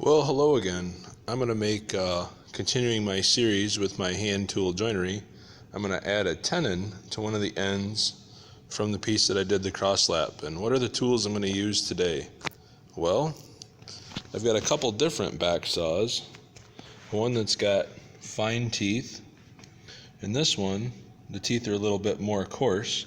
Well, hello again. I'm going to make, continuing my series with my hand tool joinery, I'm going to add a tenon to one of the ends from the piece that I did the cross lap. And what are the tools I'm going to use today? Well, I've got a couple different back saws. One that's got fine teeth, and this one, the teeth are a little bit more coarse.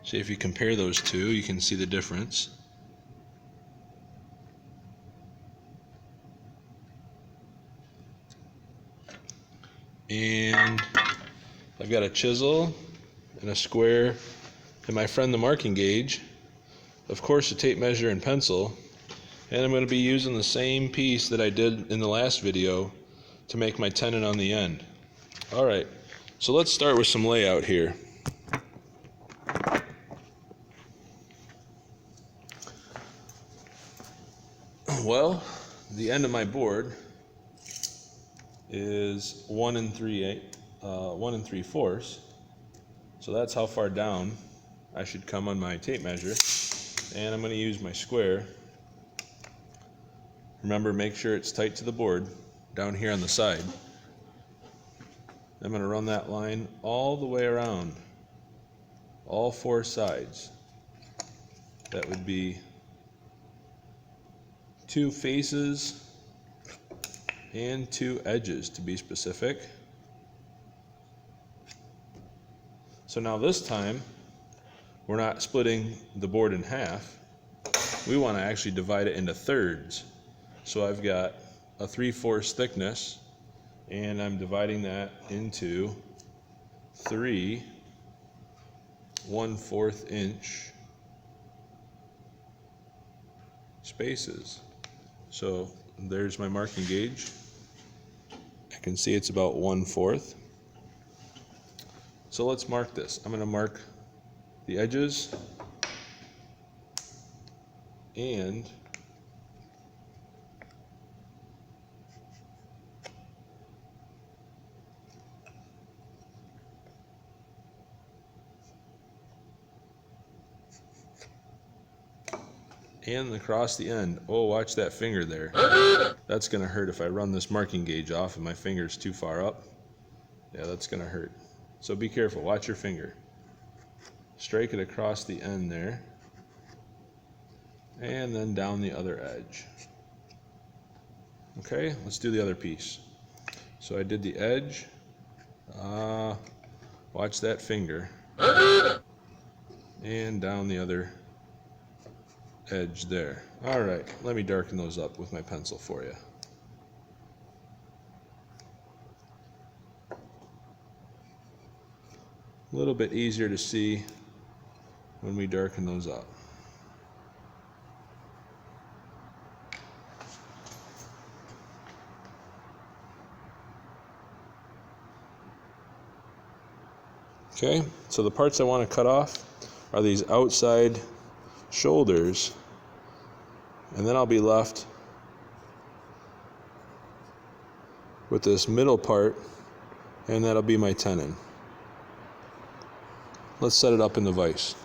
So if you compare those two, you can see the difference. And I've got a chisel and a square and my friend the marking gauge, of course a tape measure and pencil, and I'm going to be using the same piece that I did in the last video to make my tenon on the end. Alright, so let's start with some layout here. Well, the end of my board is 1 3/4, so that's how far down I should come on my tape measure. And I'm going to use my square. Remember, make sure it's tight to the board down here on the side. I'm going to run that line all the way around, all four sides. That would be 2 faces and 2 edges, to be specific. So now this time, we're not splitting the board in half. We want to actually divide it into thirds. So I've got a 3/4 thickness, and I'm dividing that into 3 1/4 inch spaces. So there's my marking gauge. I can see it's about 1/4. So let's mark this. I'm going to mark the edges and across the end. Oh, watch that finger there. That's going to hurt if I run this marking gauge off and my finger's too far up. Yeah, that's going to hurt. So be careful. Watch your finger. Strike it across the end there, and then down the other edge. Okay, let's do the other piece. So I did the edge. Watch that finger. And down the other edge there. Alright, let me darken those up with my pencil for you. A little bit easier to see when we darken those up. Okay, so the parts I want to cut off are these outside shoulders, and then I'll be left with this middle part, and that'll be my tenon. Let's set it up in the vise.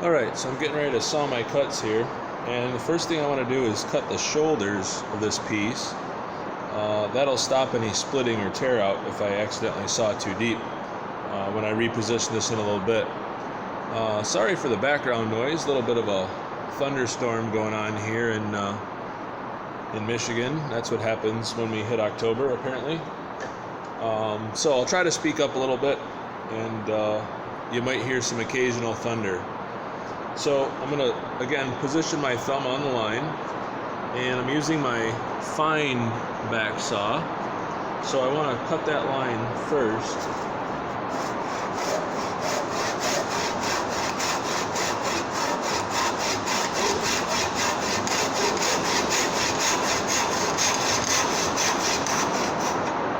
Alright, so I'm getting ready to saw my cuts here, and the first thing I want to do is cut the shoulders of this piece. That'll stop any splitting or tear out if I accidentally saw too deep when I reposition this in a little bit. Sorry for the background noise, a little bit of a thunderstorm going on here in Michigan. That's what happens when we hit October, apparently. So I'll try to speak up a little bit, and you might hear some occasional thunder. So I'm going to, again, position my thumb on the line, and I'm using my fine back saw. So I want to cut that line first.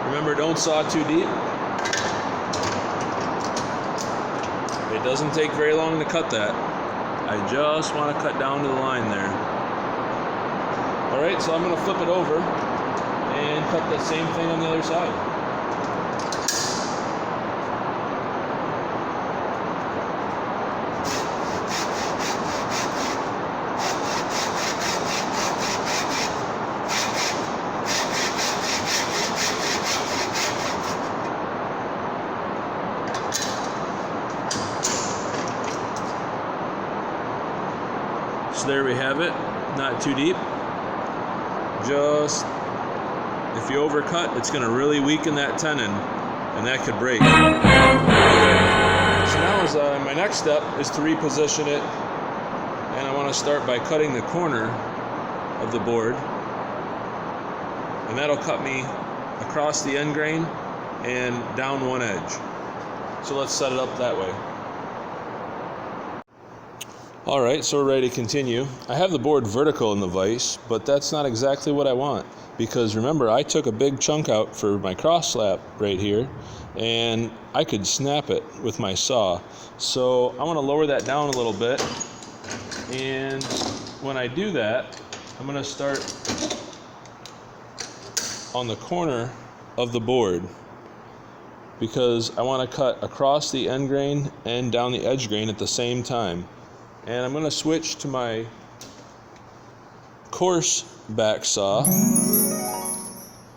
Remember, don't saw too deep. It doesn't take very long to cut that. I just want to cut down to the line there. Alright, so I'm going to flip it over and cut the same thing on the other side. So there we have it, not too deep. Just, if you overcut, it's going to really weaken that tenon, and that could break. So now my next step is to reposition it, and I want to start by cutting the corner of the board, and that'll cut me across the end grain and down one edge. So let's set it up that way. Alright, so we're ready to continue. I have the board vertical in the vise, but that's not exactly what I want, because remember, I took a big chunk out for my cross slab right here, and I could snap it with my saw. So I want to lower that down a little bit, and when I do that, I'm going to start on the corner of the board, because I want to cut across the end grain and down the edge grain at the same time. And I'm going to switch to my coarse back saw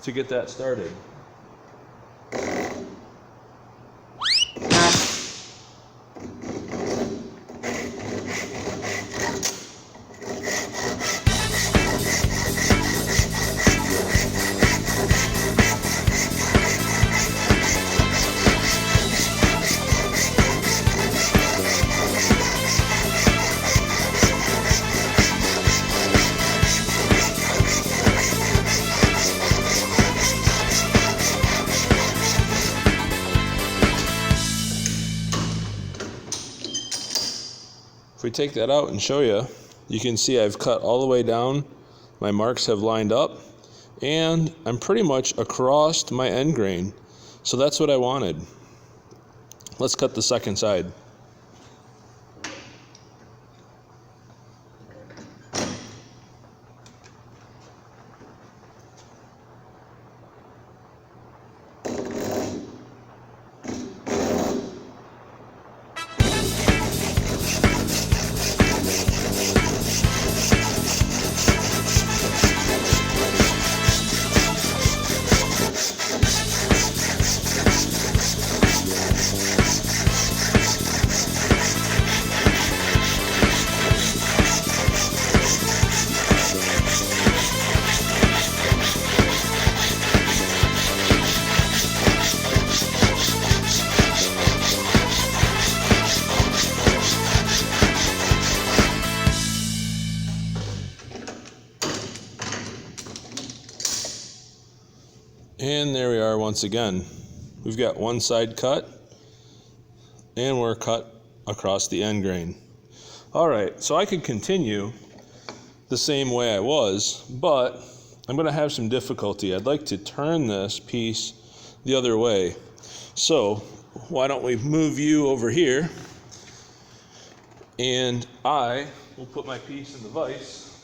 to get that started. If we take that out and show you, you can see I've cut all the way down, my marks have lined up, and I'm pretty much across my end grain. So that's what I wanted. Let's cut the second side. And there we are once again. We've got one side cut, and we're cut across the end grain. Alright, so I could continue the same way I was, but I'm going to have some difficulty. I'd like to turn this piece the other way. So why don't we move you over here, and I will put my piece in the vise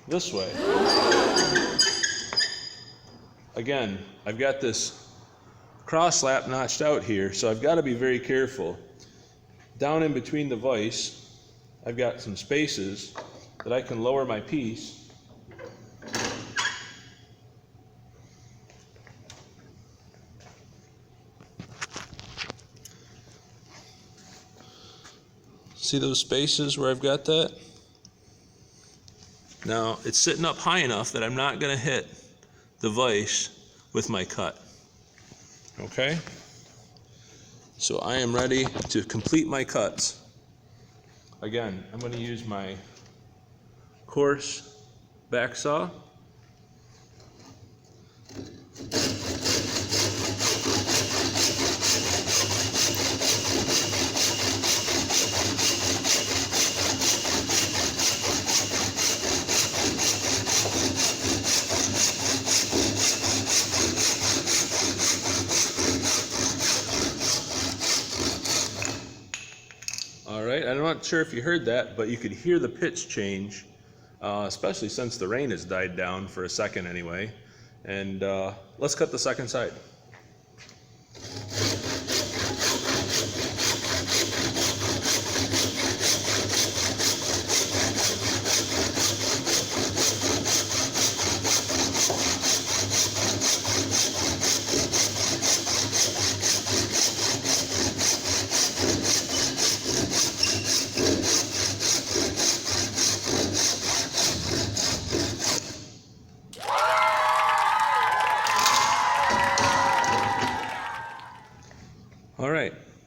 this way. Again, I've got this cross slap notched out here, so I've got to be very careful. Down in between the vise, I've got some spaces that I can lower my piece. See those spaces where I've got that? Now, it's sitting up high enough that I'm not going to hit the vise with my cut. Okay? So I am ready to complete my cuts. Again, I'm going to use my coarse back saw. Alright, I'm not sure if you heard that, but you could hear the pitch change, especially since the rain has died down for a second anyway. And let's cut the second side.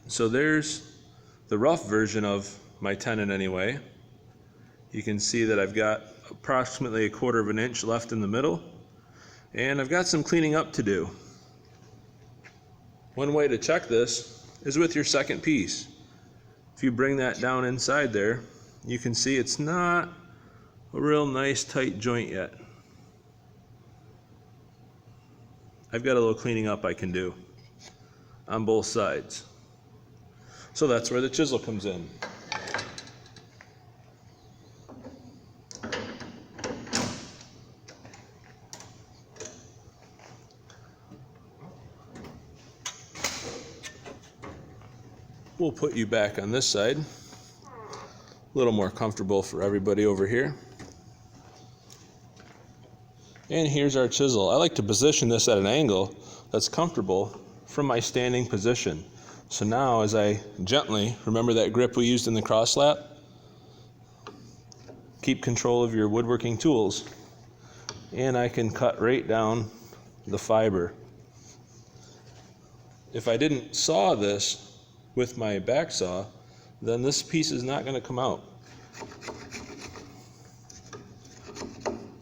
So there's the rough version of my tenon anyway. You can see that I've got approximately 1/4 of an inch left in the middle, and I've got some cleaning up to do. One way to check this is with your second piece. If you bring that down inside there, you can see it's not a real nice tight joint yet. I've got a little cleaning up I can do on both sides. So that's where the chisel comes in. We'll put you back on this side. A little more comfortable for everybody over here. And here's our chisel. I like to position this at an angle that's comfortable from my standing position. So now as I gently, remember that grip we used in the cross slap? Keep control of your woodworking tools. And I can cut right down the fiber. If I didn't saw this with my back saw, then this piece is not going to come out.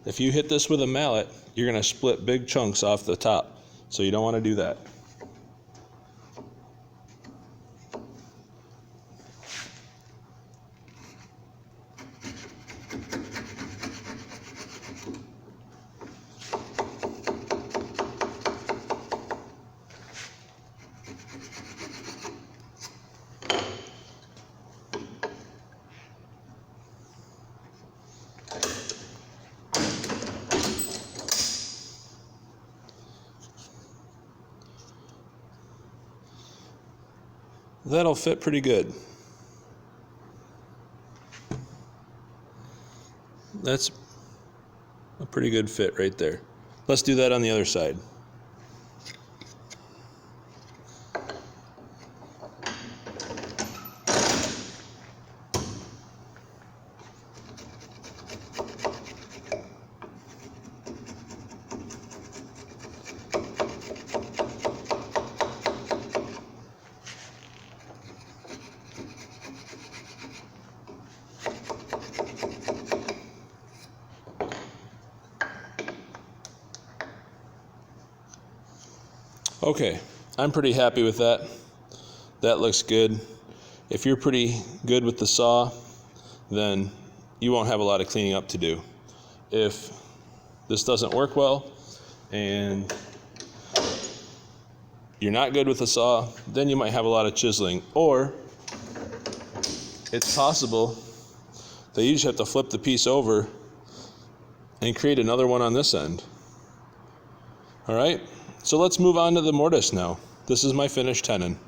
If you hit this with a mallet, you're going to split big chunks off the top, so you don't want to do that. That'll fit pretty good. That's a pretty good fit right there. Let's do that on the other side. Okay, I'm pretty happy with that. That looks good. If you're pretty good with the saw, then you won't have a lot of cleaning up to do. If this doesn't work well and you're not good with the saw, then you might have a lot of chiseling. Or it's possible that you just have to flip the piece over and create another one on this end. All right? So let's move on to the mortise now. This is my finished tenon.